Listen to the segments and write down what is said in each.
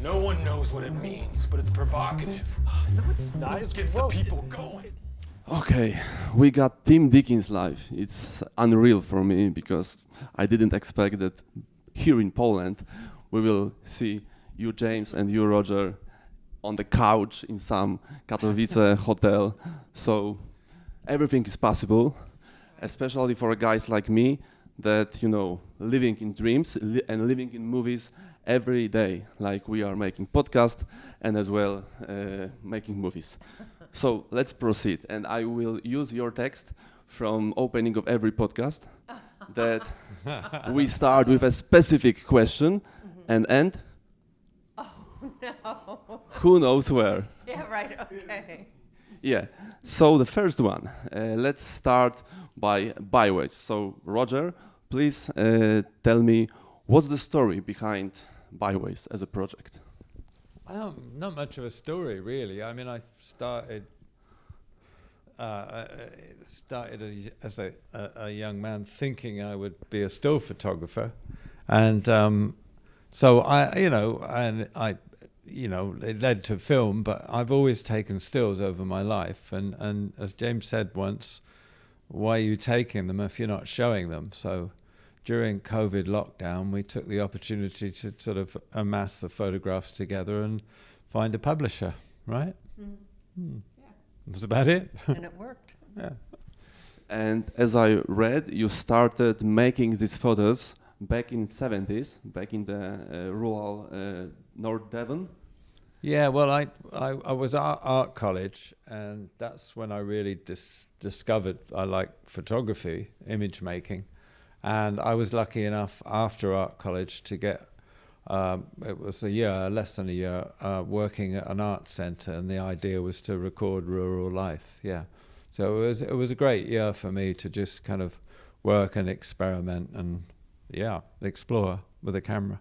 No one knows what it means, but it's provocative. No, it's not. It's Gets the gross. people going. Okay, we got Team Deakins live. It's unreal for me because I didn't expect that here in Poland we will see you, James, and you, Roger, on the couch in some Katowice hotel. So everything is possible, especially for guys like me that, you know, living in dreams and living in movies every day, like we are making podcast and as well making movies. So let's proceed, and I will use your text from opening of every podcast that we start with a specific question and end No. who knows where. Yeah, right, okay. Yeah, so the first one, let's start by byways. So Roger, please tell me what's the story behind byways as a project? Not much of a story, really. I mean, I started as a young man thinking I would be a still photographer, and so it led to film. But I've always taken stills over my life, and as James said once, why are you taking them if you're not showing them? So during COVID lockdown, we took the opportunity to sort of amass the photographs together and find a publisher, right? Yeah. That's about it. And it worked. Yeah. And as I read, you started making these photos back in 70s, back in the rural North Devon. Yeah, well, I was at art college, and that's when I really discovered I like photography, image making. And I was lucky enough after art college to get, it was less than a year, working at an art center, and the idea was to record rural life, yeah. So it was a great year for me to just kind of work and experiment and, explore with a camera.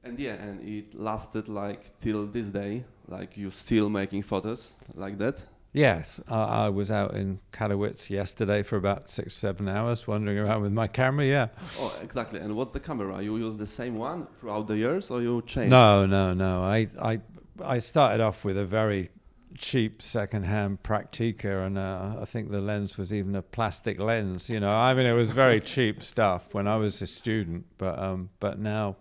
And and it lasted like till this day, like you still making photos like that? Yes, I was out in Katowicach yesterday for about 6-7 hours wandering around with my camera, yeah. Oh, exactly. And what's the camera? You use the same one throughout the years or you change? No. I started off with a very cheap second-hand Praktika, and I think the lens was even a plastic lens, you know. I mean, it was very cheap stuff when I was a student, but now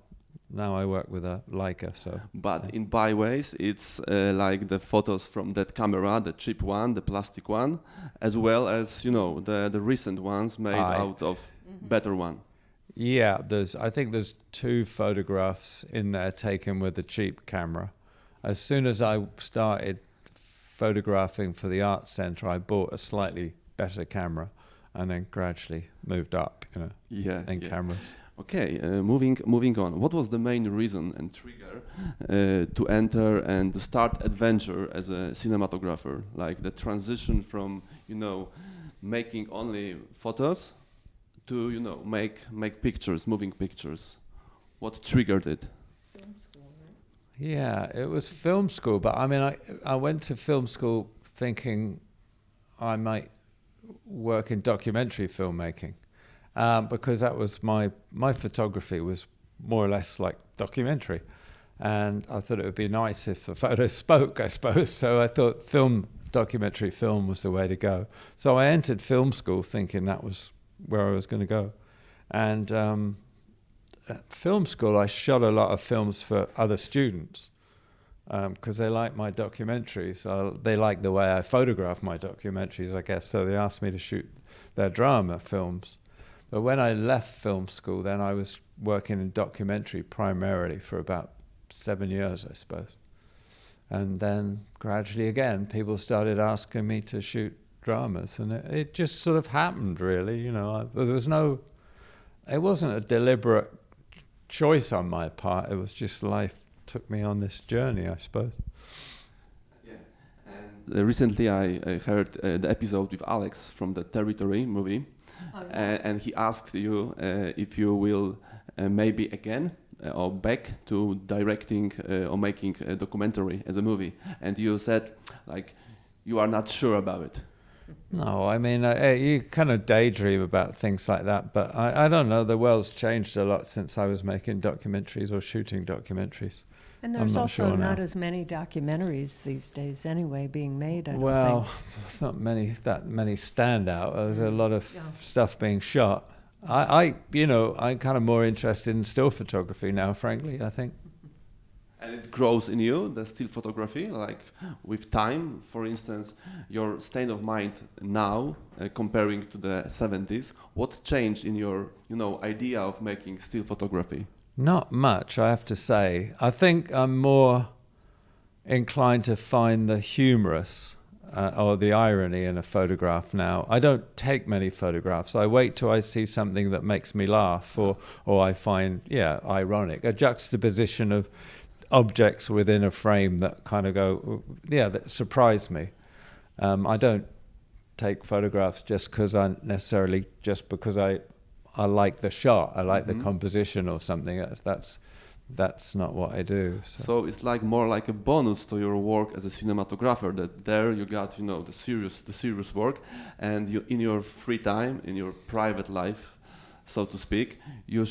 I work with a Leica, so. But in byways, it's like the photos from that camera, the cheap one, the plastic one, as well as, you know, the recent ones made out of better one. Yeah, I think there's 2 photographs in there taken with the cheap camera. As soon as I started photographing for the art center, I bought a slightly better camera and then gradually moved up, you know, in cameras. Okay, moving on. What was the main reason and trigger to enter and to start adventure as a cinematographer? Like the transition from, you know, making only photos to, you know, make pictures, moving pictures. What triggered it? Film school, right? Yeah, it was film school, but I mean, I went to film school thinking I might work in documentary filmmaking. Because that was my photography was more or less like documentary, and I thought it would be nice if the photos spoke, I suppose. So I thought documentary film was the way to go. So I entered film school thinking that was where I was going to go, and at film school I shot a lot of films for other students because they liked my documentaries. They liked the way I photographed my documentaries, I guess. So they asked me to shoot their drama films. But when I left film school, then I was working in documentary primarily for about 7 years, I suppose. And then gradually again, people started asking me to shoot dramas, and it just sort of happened, really. You know, it wasn't a deliberate choice on my part. It was just life took me on this journey, I suppose. Yeah, and recently I heard the episode with Alex from the Territory movie. Oh, yeah. And he asked you if you will maybe again or back to directing or making a documentary as a movie, and you said like you are not sure about it. No, I mean you kind of daydream about things like that, but I don't know. The world's changed a lot since I was making documentaries or shooting documentaries. And I'm there's not also sure now. not as many documentaries these days anyway being made, I don't Well, think. it's not that many stand out. There's a lot of Yeah. stuff being shot. I'm kind of more interested in still photography now, frankly, I think. And it grows in you, the still photography, like with time. For instance, your state of mind now, comparing to the 70s, what changed in your, idea of making still photography? Not much, I have to say. I think I'm more inclined to find the humorous or the irony in a photograph now. I don't take many photographs. I wait till I see something that makes me laugh or I find, ironic. A juxtaposition of objects within a frame that kind of go, that surprise me. I don't take photographs just because I like the shot, I like the composition or something. That's not what I do. So it's like more like a bonus to your work as a cinematographer. That there you got the serious work, and you in your free time, in your private life, so to speak, you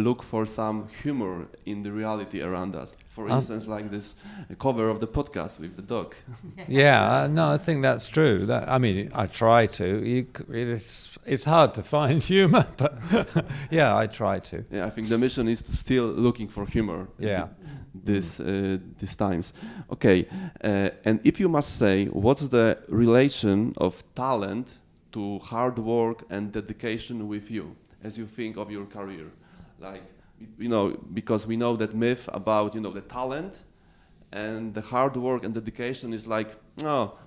look for some humor in the reality around us. For instance, like this cover of the podcast with the dog. No, I think that's true. I try to. It's hard to find humor, but I try to. Yeah, I think the mission is to still looking for humor. Yeah. These times. Okay, and if you must say, what's the relation of talent to hard work and dedication with you as you think of your career? Like, because we know that myth about, the talent and the hard work and dedication is like,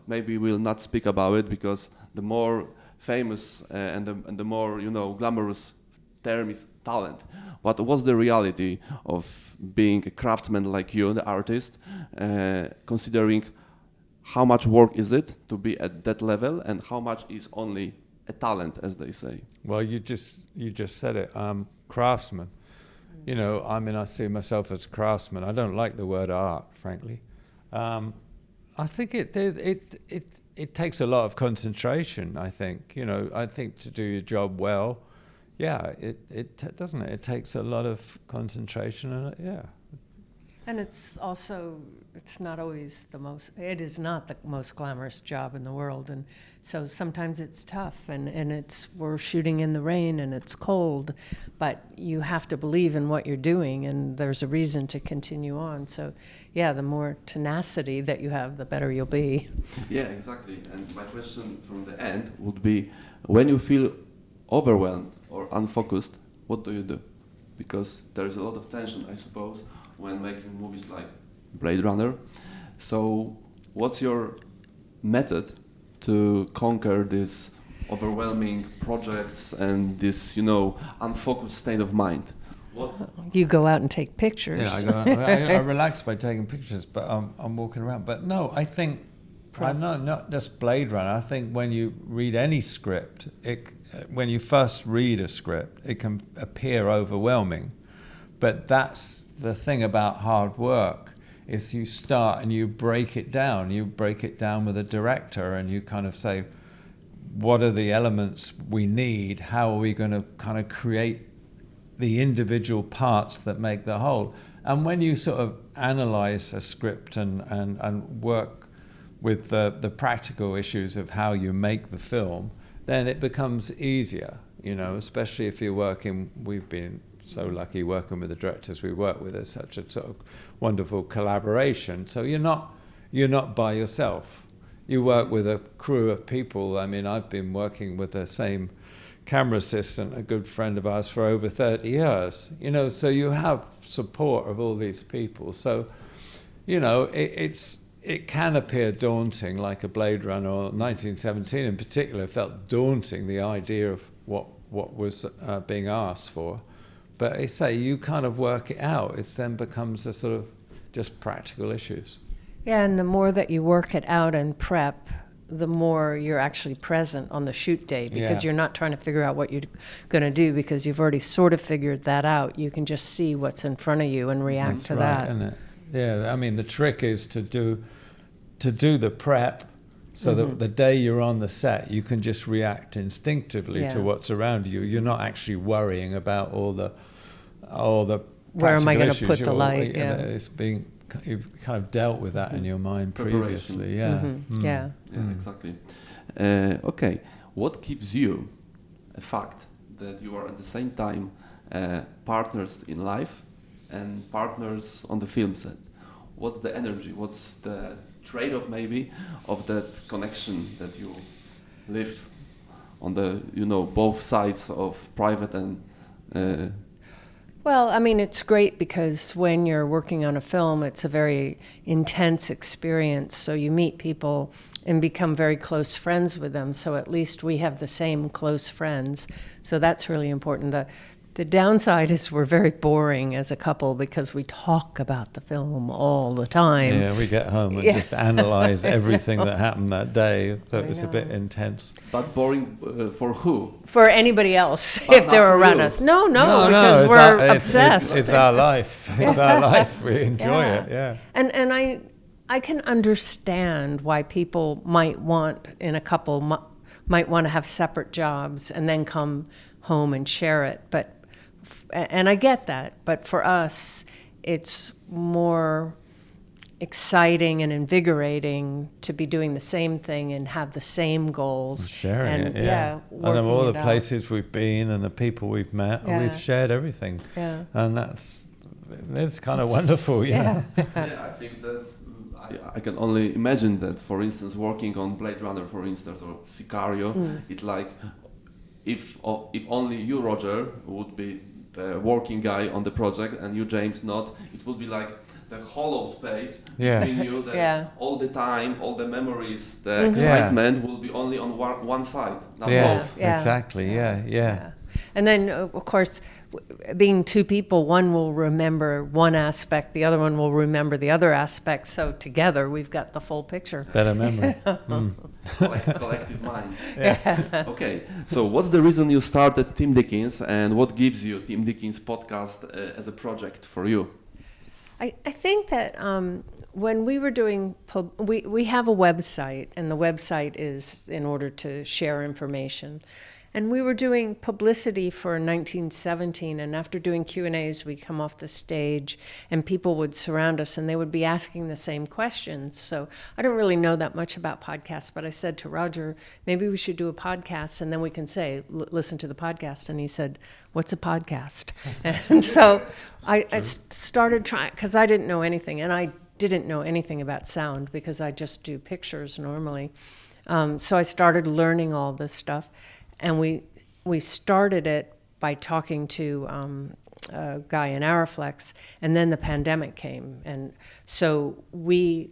maybe we'll not speak about it because the more famous and the more, glamorous term is talent. But what's the reality of being a craftsman like you, the artist, considering how much work is it to be at that level, and how much is only a talent, as they say? Well, you just said it. Craftsman. I see myself as a craftsman. I don't like the word art, frankly. I think it takes a lot of concentration. I think I think to do your job well, it doesn't it. It takes a lot of concentration, and And it's not always it is not the most glamorous job in the world. And so sometimes it's tough and we're shooting in the rain and it's cold, but you have to believe in what you're doing and there's a reason to continue on. So the more tenacity that you have, the better you'll be. Yeah, exactly. And my question from the end would be, when you feel overwhelmed or unfocused, what do you do? Because there's a lot of tension, I suppose, when making movies like Blade Runner. So what's your method to conquer this overwhelming projects and this, unfocused state of mind? You go out and take pictures. I relax by taking pictures, but I'm walking around. But no, I think I'm not just Blade Runner. I think when you read any script, when you first read a script, it can appear overwhelming. But that's the thing about hard work, is you start and you break it down. You break it down with a director and you kind of say, what are the elements we need? How are we going to kind of create the individual parts that make the whole? And when you sort of analyze a script and work with the practical issues of how you make the film, then it becomes easier, especially if you're we've been so lucky working with the directors we work with. It's such a sort of wonderful collaboration. So you're not by yourself. You work with a crew of people. I mean, I've been working with the same camera assistant, a good friend of ours, for over 30 years. So you have support of all these people. So, it can appear daunting, like a Blade Runner or 1917 in particular felt daunting, the idea of what was being asked for. But I say you kind of work it out. It then becomes a sort of just practical issues. Yeah, and the more that you work it out and prep, the more you're actually present on the shoot day, because you're not trying to figure out what you're going to do because you've already sort of figured that out. You can just see what's in front of you and react That's to right, that. isn't it? Yeah, I mean, the trick is to do the prep so that the day you're on the set, you can just react instinctively to what's around you. You're not actually worrying about all the where am I going to issues, put the light? You've kind of dealt with that in your mind previously. Yeah. Yeah. Exactly. Okay, what gives you a fact that you are at the same time partners in life and partners on the film set? What's the energy? What's the trade-off maybe of that connection that you live on the, both sides of private and Well, I mean, it's great because when you're working on a film, it's a very intense experience. So you meet people and become very close friends with them. So at least we have the same close friends. So that's really important. The downside is we're very boring as a couple because we talk about the film all the time. Yeah, we get home and just analyze everything that happened that day. So it was a bit intense. But boring for who? For anybody else, But if they're not for around you. us. No, because we're obsessed. It's our life. It's our life. We enjoy it. Yeah. And I can understand why people might want to have separate jobs and then come home and share it. And I get that, but for us, it's more exciting and invigorating to be doing the same thing and have the same goals. Sharing and, it, yeah. And of all the places we've been and the people we've met, we've shared everything. Yeah. And it's kind of wonderful, Yeah, I think that I can only imagine that, for instance, working on Blade Runner, for instance, or Sicario, it's like if only you, Roger, would be the working guy on the project and you, James, not, it would be like the hollow space between you that all the time, all the memories, the excitement will be only on one side, not both. Exactly, yeah. And then, of course, being two people, one will remember one aspect, the other one will remember the other aspect. So together, we've got the full picture. Better memory. Collective mind. Yeah. Okay, so what's the reason you started Team Deakins and what gives you Team Deakins podcast as a project for you? I think that when we were doing, we have a website, and the website is in order to share information. And we were doing publicity for 1917, and after doing Q&As, we'd come off the stage, and people would surround us, and they would be asking the same questions. So I don't really know that much about podcasts, but I said to Roger, maybe we should do a podcast, and then we can say, listen to the podcast. And he said, what's a podcast? And so I started trying, because I didn't know anything, and I didn't know anything about sound, because I just do pictures normally. So I started learning all this stuff. And we started it by talking to a guy in Ariflex, and then the pandemic came. And so we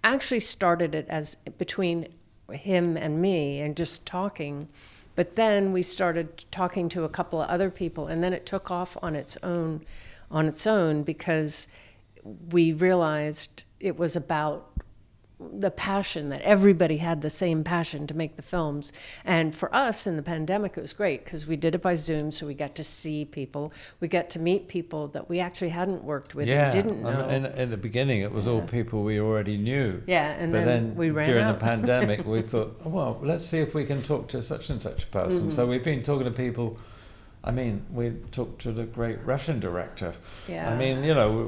actually started it as between him and me and just talking. But then we started talking to a couple of other people, and then it took off on its own because we realized it was about the passion, that everybody had the same passion to make the films. And for us in the pandemic, it was great because we did it by Zoom, so we got to see people. We got to meet people that we actually hadn't worked with and didn't know. In the beginning, it was all people we already knew. Yeah, and but then we ran during out. the pandemic, we thought, well, let's see if we can talk to such and such a person. Mm-hmm. So we've been talking to people. I mean, we talked to the great Russian director. Yeah. I mean,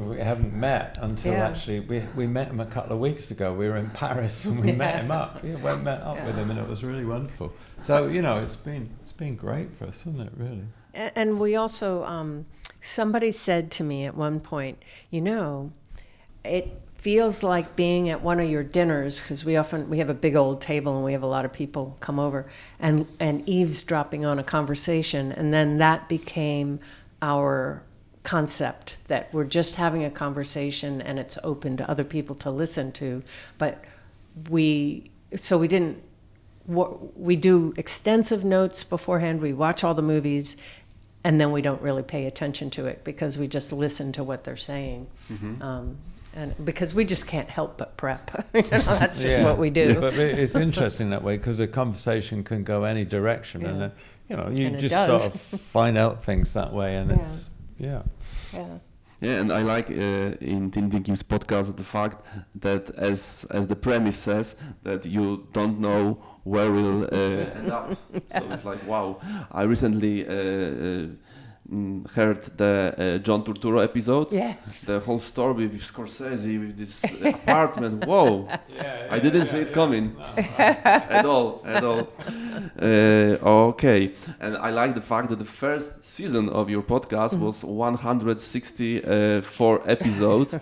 we haven't met until actually we met him a couple of weeks ago. We were in Paris and we met him up. We met up with him, and it was really wonderful. So it's been great for us, hasn't it? Really. And we also somebody said to me at one point, it feels like being at one of your dinners, because we have a big old table and we have a lot of people come over, and eavesdropping on a conversation, and then that became our concept, that we're just having a conversation and it's open to other people to listen to. But we do extensive notes beforehand, we watch all the movies, and then we don't really pay attention to it because we just listen to what they're saying. Mm-hmm. And because we just can't help but prep. That's just what we do. But it's interesting that way, because a conversation can go any direction, and you just sort of find out things that way, and it's Yeah, and I like in Team Deakins podcast the fact that as the premise says, that you don't know where we'll end up. So it's like, wow, I recently heard the John Turturro episode. Yes. The whole story with Scorsese, with this apartment. Whoa! I didn't see it coming at all. Okay, and I like the fact that the first season of your podcast was 164 episodes,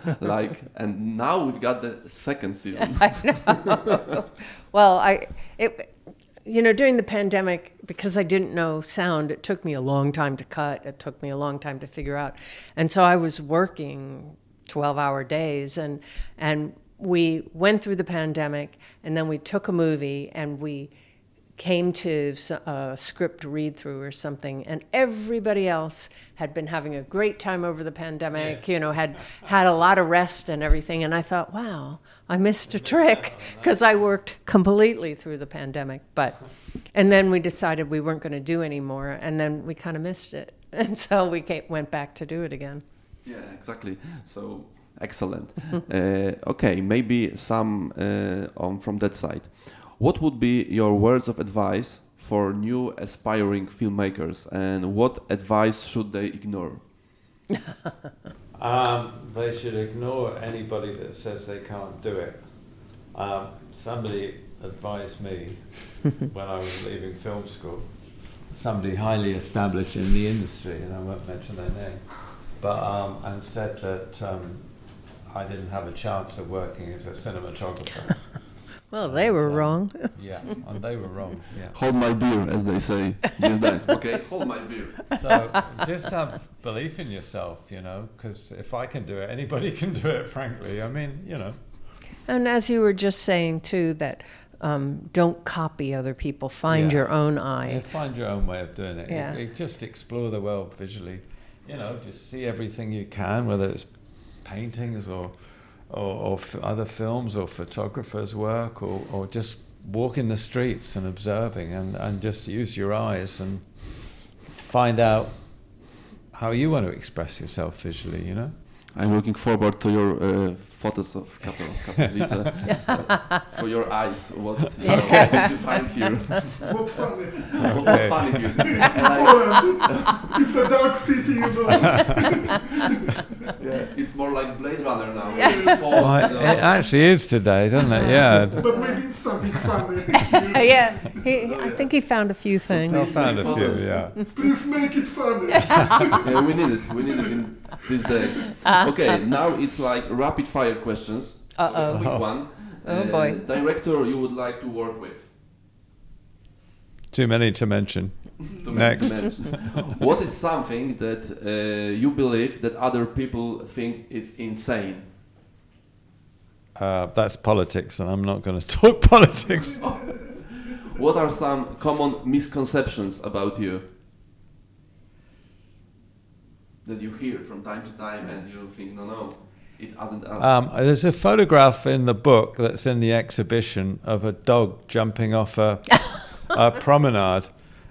and now we've got the second season. I know. Well, during the pandemic, because I didn't know sound, it took me a long time to cut. It took me a long time to figure out. And so I was working 12-hour days, and we went through the pandemic, and then we took a movie, and we came to a script read-through or something, and everybody else had been having a great time over the pandemic, had a lot of rest and everything, and I thought, wow, I missed a trick, because I worked completely through the pandemic. And then we decided we weren't going to do any more, and then we kind of missed it, and so we went back to do it again. Yeah, exactly. So excellent. Okay, maybe some from that side. What would be your words of advice for new aspiring filmmakers, and what advice should they ignore? They should ignore anybody that says they can't do it. Somebody advised me when I was leaving film school, somebody highly established in the industry, and I won't mention their name, but and said that I didn't have a chance of working as a cinematographer. Well, they were wrong. Yeah, and they were wrong. Yeah. Hold my beer, as they say. Just that. Okay, hold my beer. So just have belief in yourself, because if I can do it, anybody can do it, frankly. I mean, And as you were just saying, too, that don't copy other people. Find your own eye. Yeah, find your own way of doing it. Yeah. Just explore the world visually. Just see everything you can, whether it's paintings or other films or photographers' work, or just walk in the streets and observing, and just use your eyes and find out how you want to express yourself visually, I'm looking forward to your photos of Katowice. For your eyes, what you find here. What's funny? What's funny here? Poland. It's a dark city, It's more like Blade Runner now. Yes. It actually is today, doesn't it? Yeah. But maybe it's something funny. I think he found a few things. I found a few, yeah. Please make it funny. Yeah, we need it. We need it in these days. Okay, now it's like rapid fire questions. So a quick one. Oh boy. Director you would like to work with? Too many to mention. Next. What is something that you believe that other people think is insane? That's politics, and I'm not going to talk politics. What are some common misconceptions about you that you hear from time to time and you think, no, it hasn't us? There's a photograph in the book that's in the exhibition of a dog jumping off a promenade.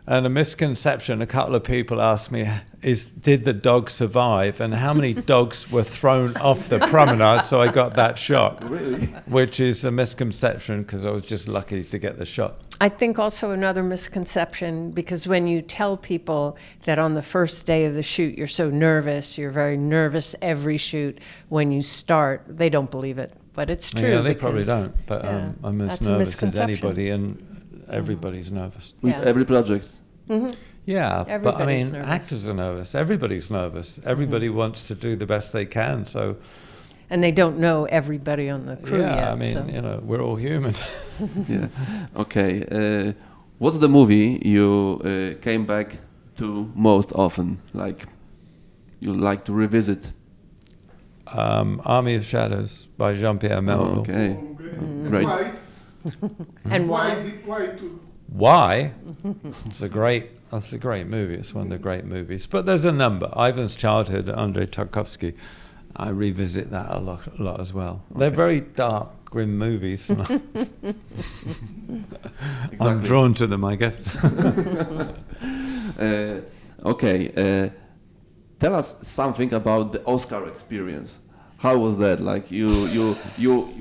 And a misconception, a couple of people asked me, did the dog survive? And how many dogs were thrown off the promenade? So I got that shot. Really? Which is a misconception, because I was just lucky to get the shot. I think also another misconception, because when you tell people that on the first day of the shoot you're so nervous, you're very nervous every shoot when you start, they don't believe it. But it's true. Yeah, they probably don't. But I'm as that's a nervous as misconception. anybody, and everybody's nervous. With every project? Mm-hmm. Yeah, but I Everybody's mean, nervous. actors are nervous. Everybody's nervous. Everybody wants to do the best they can. So, And they don't know everybody on the crew yet. yeah, I mean, so. we're all human. Yeah. Okay. What's the movie you came back to most often? Like you like to revisit? Army of Shadows by Jean-Pierre Melville. Okay. Great. Why? And why? Why to? Why? That's a great movie. It's one of the great movies. But there's a number. Ivan's Childhood, Andrei Tarkovsky. I revisit that a lot as well. Okay. They're very dark, grim movies. I'm drawn to them, I guess. Okay. Tell us something about the Oscar experience. How was that? Like you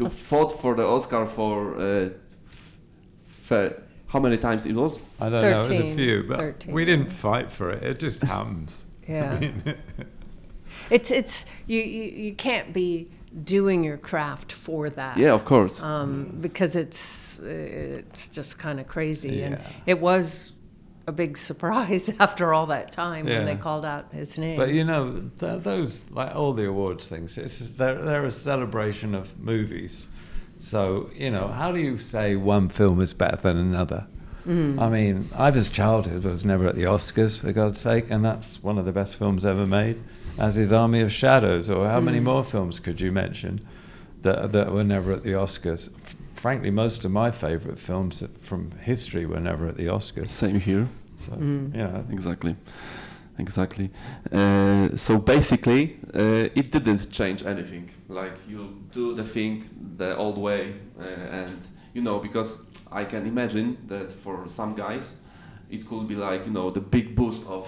fought for the Oscar for how many times it was? I don't know. It was a few, but 13. we didn't fight for it. It just happens. Yeah. It's you can't be doing your craft for that. Yeah, of course. Because it's just kind of crazy, and Yeah. it was a big surprise after all that time when they Yeah. called out his name. But you know, those, like all the awards things, they're a celebration of movies. So, you know, how do you say one film is better than another? I mean, Ivan's Childhood was never at the Oscars, for God's sake, and that's one of the best films ever made, as is Army of Shadows, or how many more films could you mention that were never at the Oscars? Frankly, most of my favourite films from history were never at the Oscars. Same here. So, yeah. Exactly. So basically, it didn't change anything. Like, you do the thing the old way, and you know, because I can imagine that for some guys, it could be like, you know, the big boost of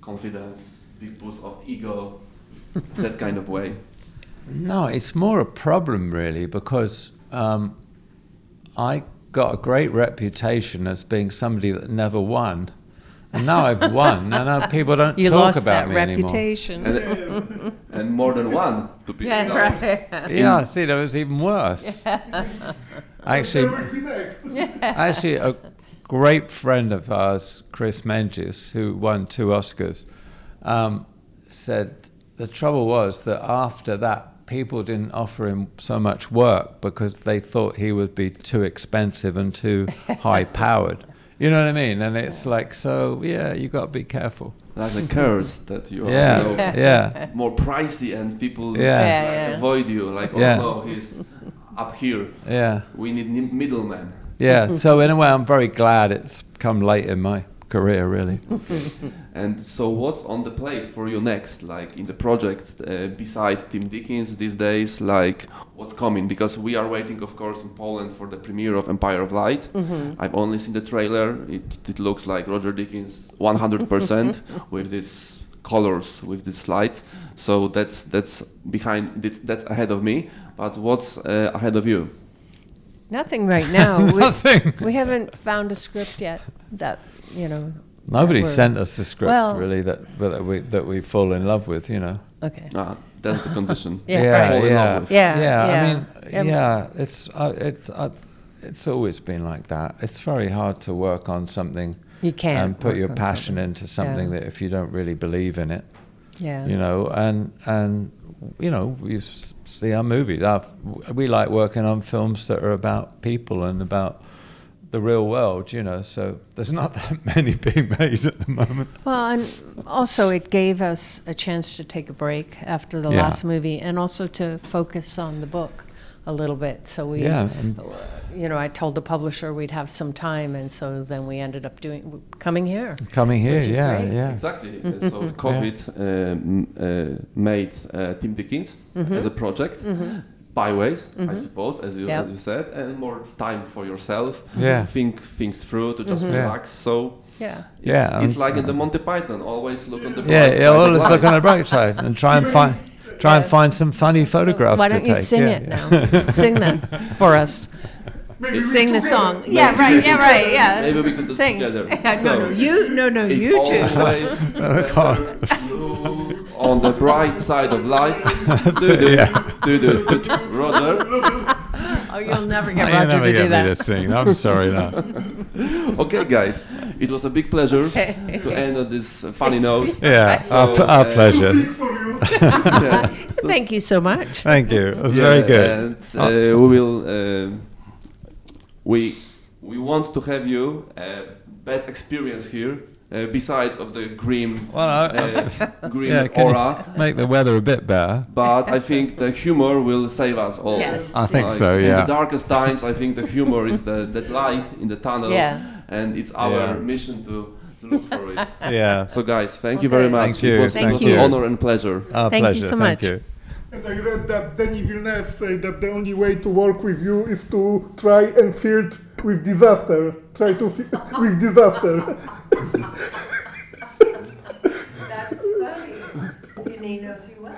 confidence, big boost of ego, that kind of way. No, it's more a problem really, because I got a great reputation as being somebody that never won. And now I've won, and now people don't you talk lost about that me reputation. And more than one, to be Yeah, precise. right. anymore. Yeah, see, that was even worse. Actually, There will be next. actually, a great friend of ours, Chris Menges, who won 2 Oscars, said the trouble was that after that, people didn't offer him so much work because they thought he would be too expensive and too high-powered. You know what I mean? And it's like, so, yeah, you got to be careful. Like the curse that you are, Yeah, you know, yeah, more pricey, and people Yeah. Yeah. avoid you. Like, oh Yeah. no, he's up here. yeah. We need middlemen. Yeah, so in a way, I'm very glad it's come late in my career, really. And so, what's on the plate for you next? Like in the projects beside Team Deakins these days, like what's coming? Because we are waiting, of course, in Poland for the premiere of Empire of Light. I've only seen the trailer. It looks like Roger Deakins 100% with these colors, with these slides. So that's behind. That's ahead of me. But what's ahead of you? Nothing right now. Nothing. We haven't found a script yet that, you know. Nobody that we're- sent us the script, Well- really, that we fall in love with, you know. Okay. That's the condition. Yeah, right. Fall in love with. Yeah, I yeah. mean, Yeah. it's always been like that. It's very hard to work on something You can't and put work your on passion something. into something Yeah. that if you don't really believe in it, Yeah. you know, and you know, we see our movies. We like working on films that are about people and about the real world, you know, so there's not that many being made at the moment. Well, and also it gave us a chance to take a break after the Yeah. last movie, and also to focus on the book a little bit. So we, Yeah, and- you know, I told the publisher we'd have some time, and so then we ended up coming here. Coming here, Which is yeah, great. yeah. Exactly. So the COVID made Team Deakins as a project. Byways, I suppose, as you Yep. said, and more time for yourself Yeah. to think things through, to just Yeah. relax. So Yeah. it's like in the Monty Python, always look on the bright Yeah, side yeah, of always life. look on the bright side and try and find some funny photographs Why to don't you take. sing yeah, it yeah. now? Sing that for us. Maybe we Sing the together. song. Yeah, right. Yeah, right. Yeah. Maybe we can do it Sing. together. No, It's you two. always God. look on the bright side of life. That's it, yeah. Roger. Oh, you'll never get You Roger never to do get me to that. sing. I'm sorry, no. Okay, guys, it was a big pleasure to end on this funny note. Yeah, So, our pleasure. Sing for you. Yeah. Thank you so much. Thank you. It was Yeah, very good. And we will. We want to have you best experience here. Besides of the grim, Well, grim yeah, can aura, you make the weather a bit better? but I think the humor will save us all. Yes. I think Like, so, In yeah. the darkest times, I think the humor is that light in the tunnel, Yeah. and it's our Yeah. mission to look for it. Yeah. So, guys, thank you very Okay. much. Thank you. It was, Thank it was you. an honor and pleasure. Our Thank you pleasure. so Thank much. you. And I read that Denis Villeneuve said that the only way to work with you is to try and flirt with disaster. Try to with disaster. That's funny. Didn't he know too well?